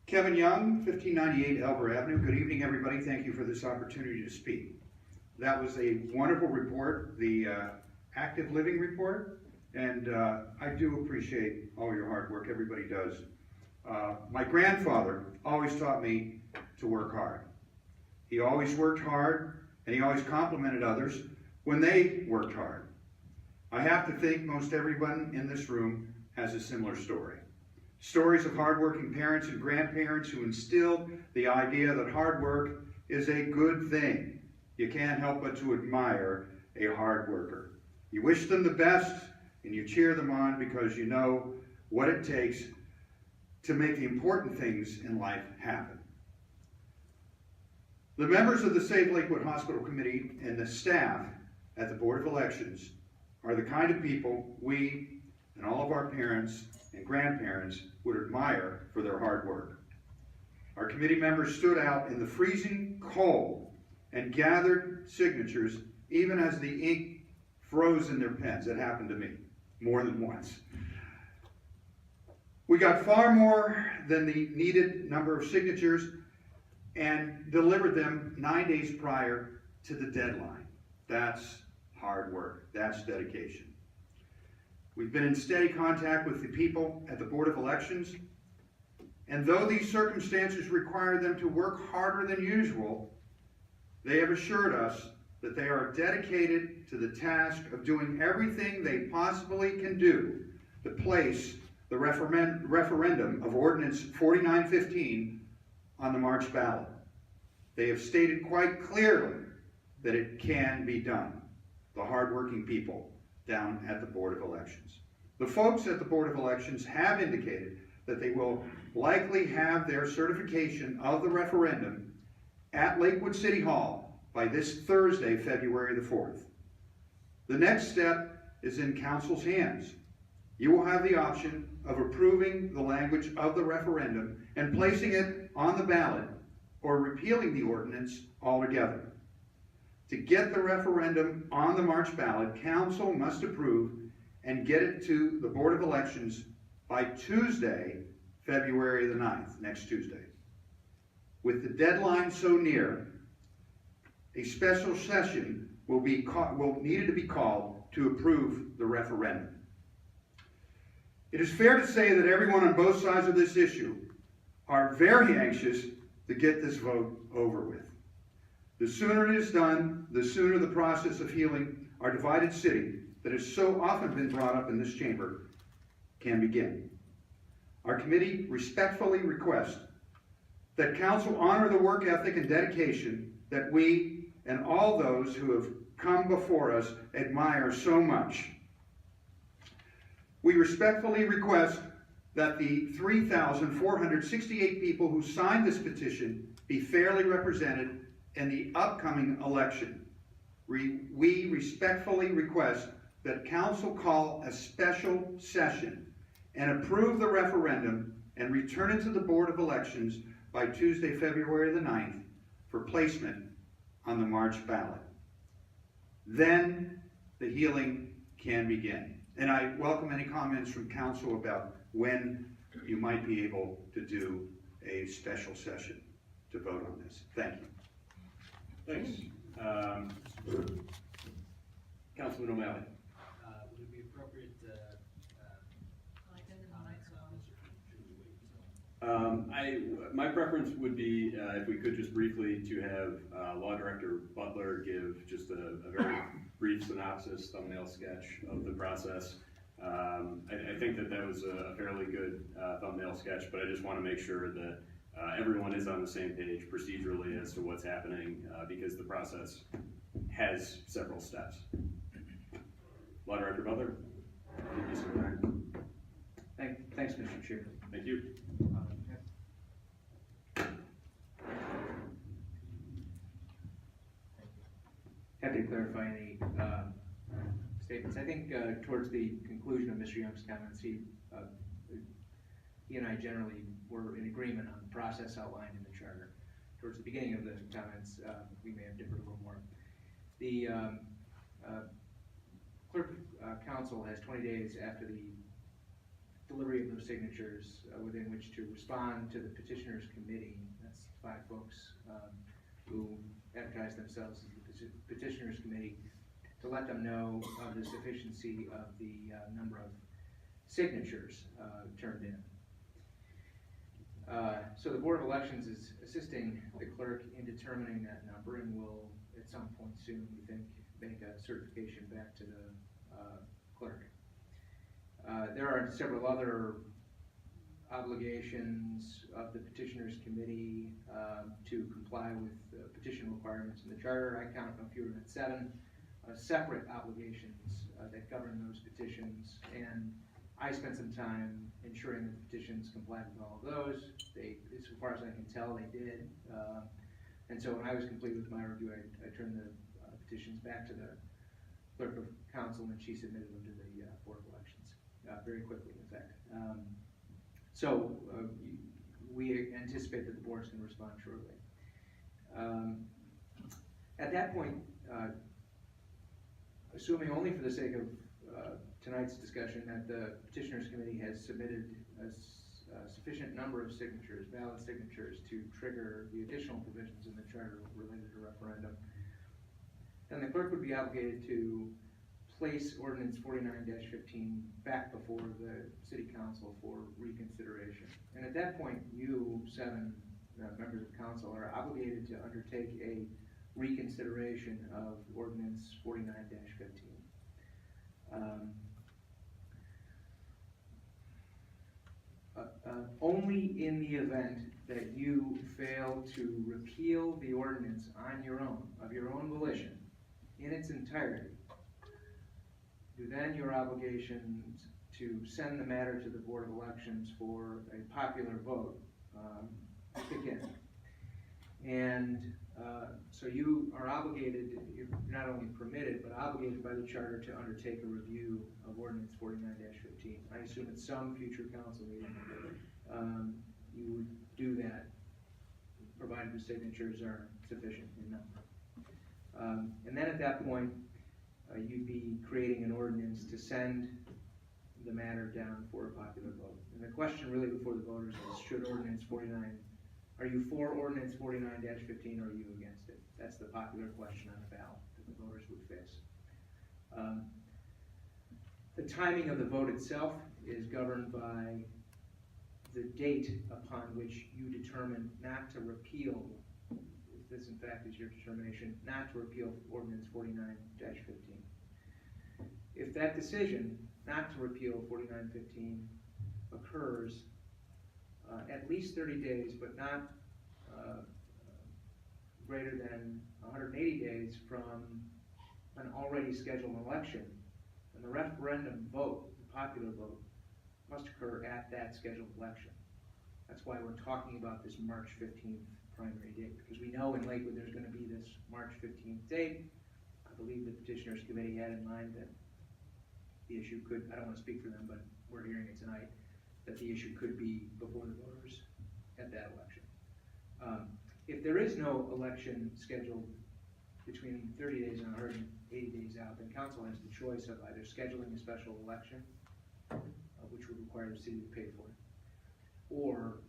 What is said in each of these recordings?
Kevin Young, 1598 Elber Avenue. Good evening, everybody. Thank you for this opportunity to speak. That was a wonderful report, the active living report, and I do appreciate all your hard work. Everybody does. My grandfather always taught me to work hard. He always worked hard, and he always complimented others when they worked hard. I have to think most everyone in this room has a similar story. Stories of hardworking parents and grandparents who instilled the idea that hard work is a good thing. You can't help but to admire a hard worker. You wish them the best and you cheer them on because you know what it takes to make the important things in life happen. The members of the Save Lakewood Hospital Committee and the staff at the Board of Elections are the kind of people we and all of our parents and grandparents would admire for their hard work. Our committee members stood out in the freezing cold and gathered signatures even as the ink froze in their pens. It happened to me more than once. We got far more than the needed number of signatures and delivered them 9 days prior to the deadline. That's hard work. That's dedication. We've been in steady contact with the people at the Board of Elections, and though these circumstances require them to work harder than usual, they have assured us that they are dedicated to the task of doing everything they possibly can do to place the referendum of Ordinance 4915 on the March ballot. They have stated quite clearly that it can be done, the hardworking people down at the Board of Elections. The folks at the Board of Elections have indicated that they will likely have their certification of the referendum at Lakewood City Hall by this Thursday, February the 4th. The next step is in Council's hands. You will have the option of approving the language of the referendum and placing it on the ballot or repealing the ordinance altogether. To get the referendum on the March ballot, Council must approve and get it to the Board of Elections by Tuesday, February the 9th, next Tuesday. With the deadline so near, a special session will needed to be called to approve the referendum. It is fair to say that everyone on both sides of this issue are very anxious to get this vote over with. The sooner it is done, the sooner the process of healing our divided city that has so often been brought up in this chamber can begin. Our committee respectfully requests that Council honor the work ethic and dedication that we and all those who have come before us admire so much. We respectfully request that the 3,468 people who signed this petition be fairly represented in the upcoming election. We respectfully request that Council call a special session and approve the referendum and return it to the Board of Elections by Tuesday, February the 9th for placement on the March ballot. Then the healing can begin. And I welcome any comments from Council about when you might be able to do a special session to vote on this. Thank you. Thanks. Councilman O'Malley. Would it be appropriate to comments on this, or should we wait? My preference would be if we could just briefly to have Law Director Butler give just a very brief synopsis, thumbnail sketch of the process. I think that was a fairly good thumbnail sketch, but I just want to make sure that everyone is on the same page procedurally as to what's happening because the process has several steps. Law Director Butler, give you some time. Thanks, Mr. Chair. Thank you. Happy to clarify any statements. I think towards the conclusion of Mr. Young's comments, he and I generally were in agreement on the process outlined in the charter. Towards the beginning of the comments, we may have differed a little more. The clerk council has 20 days after the delivery of those signatures within which to respond to the petitioners committee. That's 5 folks who advertise themselves as the petitioners committee, to let them know of the sufficiency of the number of signatures turned in. So the Board of Elections is assisting the clerk in determining that number, and will at some point soon, we think, make a certification back to the clerk. There are several other obligations of the petitioners committee to comply with petition requirements in the charter. I count no fewer than 7 separate obligations that govern those petitions, and I spent some time ensuring that the petitions complied with all of those. They, as far as I can tell, they did. And so when I was complete with my review, I turned the petitions back to the clerk of council, and she submitted them to the Board of Elections very quickly, in fact. We anticipate that the board's going to respond shortly. At that point, assuming only for the sake of tonight's discussion that the petitioners committee has submitted a sufficient number of signatures, valid signatures, to trigger the additional provisions in the charter related to referendum, then the clerk would be obligated to place ordinance 49-15 back before the city council for reconsideration. And at that point, you 7 members of council are obligated to undertake a reconsideration of ordinance 49-15. Only in the event that you fail to repeal the ordinance on your own, of your own volition, in its entirety, do then your obligations to send the matter to the Board of Elections for a popular vote kick in. And so you are obligated, you're not only permitted, but obligated by the charter to undertake a review of ordinance 49-15. I assume at some future council meeting, you would do that, provided the signatures are sufficient in number. And then at that point, you'd be creating an ordinance to send the matter down for a popular vote. And the question really before the voters is, should ordinance 49, are you for ordinance 49-15, or are you against it? That's the popular question on the ballot that the voters would face. The timing of the vote itself is governed by the date upon which you determine not to repeal, if this in fact is your determination, not to repeal ordinance 49-15. If that decision not to repeal 49-15 occurs at least 30 days, but not greater than 180 days from an already scheduled election, and the referendum vote, the popular vote, must occur at that scheduled election. That's why we're talking about this March 15th primary date, because we know in Lakewood there's going to be this March 15th date. I believe the petitioners committee had in mind that the issue could, I don't want to speak for them, but we're hearing it tonight, that the issue could be before the voters at that election. If there is no election scheduled between 30 days and 180 days out, then council has the choice of either scheduling a special election, which would require the city to pay for it, or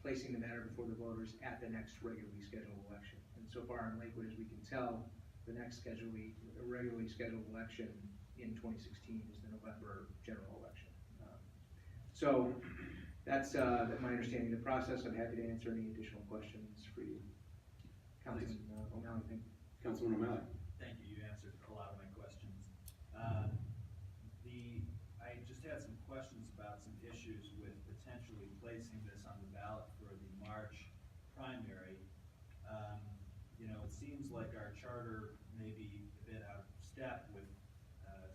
placing the matter before the voters at the next regularly scheduled election. And so far in Lakewood, as we can tell, the next regularly scheduled election in 2016 is the November general election. So that's my understanding of the process. I'm happy to answer any additional questions for you. Councilman O'Malley, thank you. Councilman O'Malley. Thank you, you answered a lot of my questions. I just had some questions about some issues with potentially placing this on the ballot for the March primary. You know, it seems like our charter may be a bit out of step with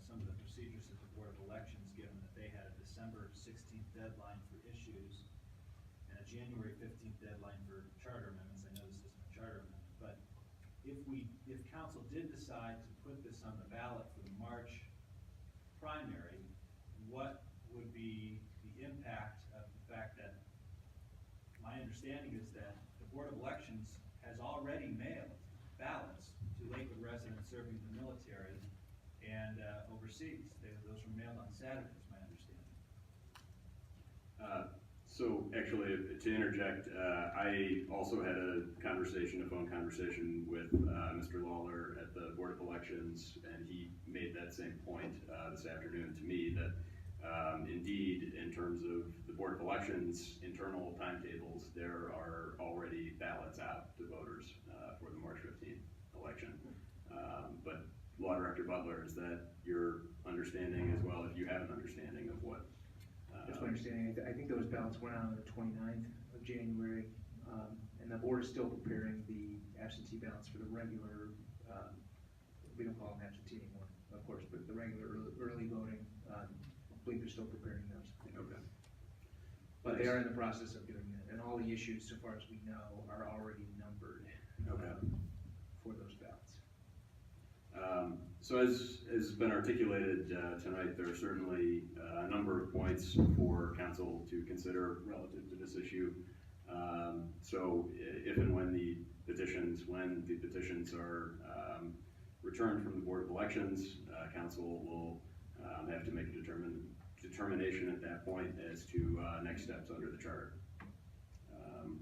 some of the procedures at the Board of Elections, given that they had a December 16th deadline for issues and a January 15th deadline for charter amendments. I know this isn't a charter amendment, but if council did decide to put this on the ballot for the March primary, what would be the impact of the fact that my understanding is that the Board of Elections has already mailed ballots to Lakewood residents serving in the military and overseas. Those were mailed on Saturday, is my understanding. So actually, to interject, I also had a phone conversation with Mr. Lawler at the Board of Elections, and he made that same point this afternoon to me that indeed, in terms of the Board of Elections internal timetables, there are already ballots out to voters for the March 15th election. But Law Director Butler, is that your understanding as well, if you have an understanding of what? That's my understanding. I think those ballots went out on the 29th of January, and the board is still preparing the absentee ballots for the regular, we don't call them absentee anymore, of course, but the regular early voting, I believe they're still preparing those. Okay. But they are in the process of doing that, and all the issues, so far as we know, are already numbered. Okay. For those ballots. So as has been articulated tonight, there are certainly a number of points for council to consider relative to this issue. So if and when the petitions are returned from the Board of Elections, council will have to make a determination at that point as to next steps under the charter.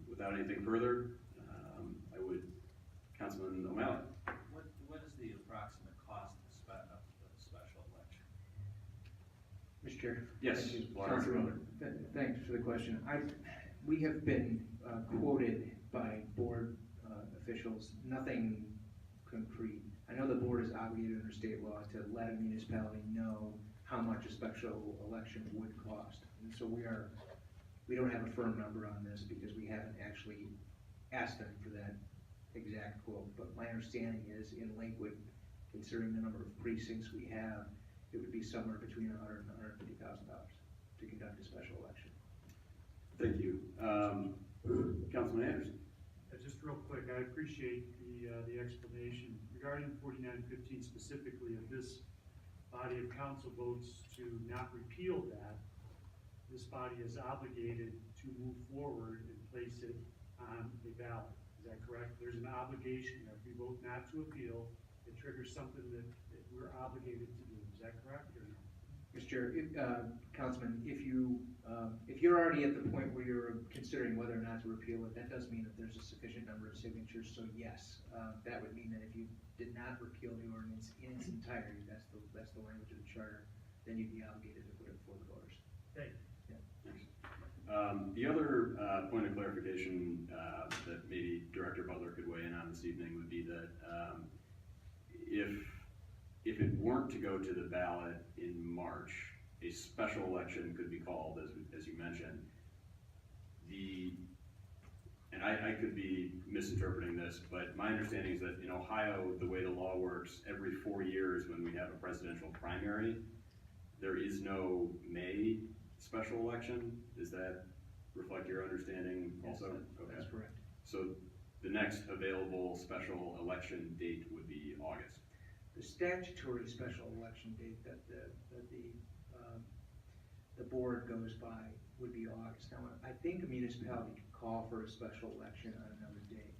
Without anything further, I would, Councilman O'Malley. What is the approximate cost of the special election? Mr. Chair? Yes. Thank you. Law Director. Thanks for the question. We have been quoted by board officials, nothing concrete. I know the board is obligated under state law to let a municipality know how much a special election would cost. And so we don't have a firm number on this because we haven't actually asked them for that exact quote. But my understanding is in Lakewood, considering the number of precincts we have, it would be somewhere between $100,000 and $150,000 to conduct a special election. Thank you. Councilman Anderson. Just real quick, I appreciate the explanation regarding 4915 specifically. If this body of council votes to not repeal that, this body is obligated to move forward and place it on a ballot. Is that correct? There's an obligation there. If we vote not to appeal, it triggers something that we're obligated to do. Is that correct or no? Mr. Chair, Councilman, if you're already at the point where you're considering whether or not to repeal it, that does mean that there's a sufficient number of signatures. So yes, that would mean that if you did not repeal the ordinance in its entirety, that's the language of the charter, then you'd be obligated to put it before the voters. Thank you. The other point of clarification that maybe Director Butler could weigh in on this evening would be that if it weren't to go to the ballot in March, a special election could be called, as you mentioned. And I could be misinterpreting this, but my understanding is that in Ohio, the way the law works, every 4 years when we have a presidential primary, there is no May special election. Does that reflect your understanding also? Yes, Okay. that's correct. So the next available special election date would be August. The statutory special election date that the board goes by would be August. Now, I think a municipality could call for a special election on another date.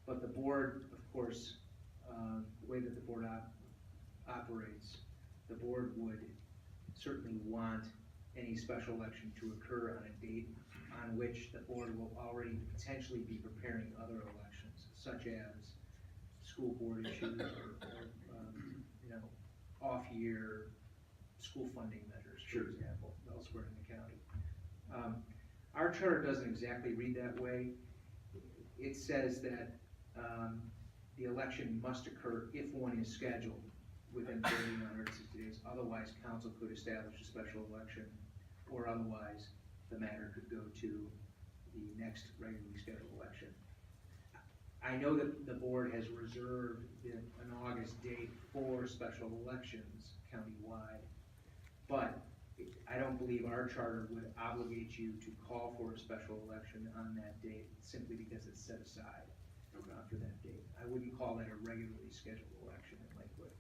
But the board, of course, the way that the board operates, the board would certainly want any special election to occur on a date on which the board will already potentially be preparing other elections, such as school board issues or off-year school funding measures, for example, elsewhere in the county. Our charter doesn't exactly read that way. It says that the election must occur if one is scheduled within 30 or 160 days. Otherwise, council could establish a special election, or otherwise, the matter could go to the next regularly scheduled election. I know that the board has reserved an August date for special elections countywide, but I don't believe our charter would obligate you to call for a special election on that date simply because it's set aside for that date. I wouldn't call that a regularly scheduled election in Lakewood.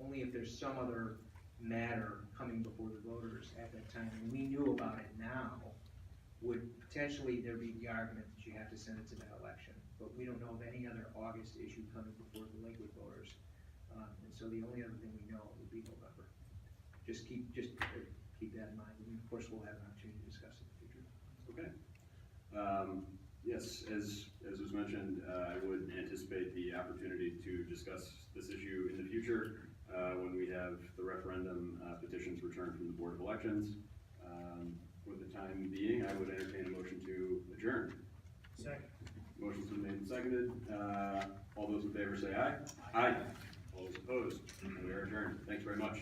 Only if there's some other matter coming before the voters at that time, and we knew about it now, would potentially there be the argument that you have to send it to that election. But we don't know of any other August issue coming before the Lakewood voters. And so the only other thing we know would be November. Just keep that in mind. And of course, we'll have an opportunity to discuss it in the Yes, as was mentioned, I would anticipate the opportunity to discuss this issue in the future, when we have the referendum petitions returned from the Board of Elections. For the time being, I would entertain a motion to adjourn. Second. Motion's been made and seconded. All those in favor say aye. Aye. All those opposed? We are adjourned. Thanks very much.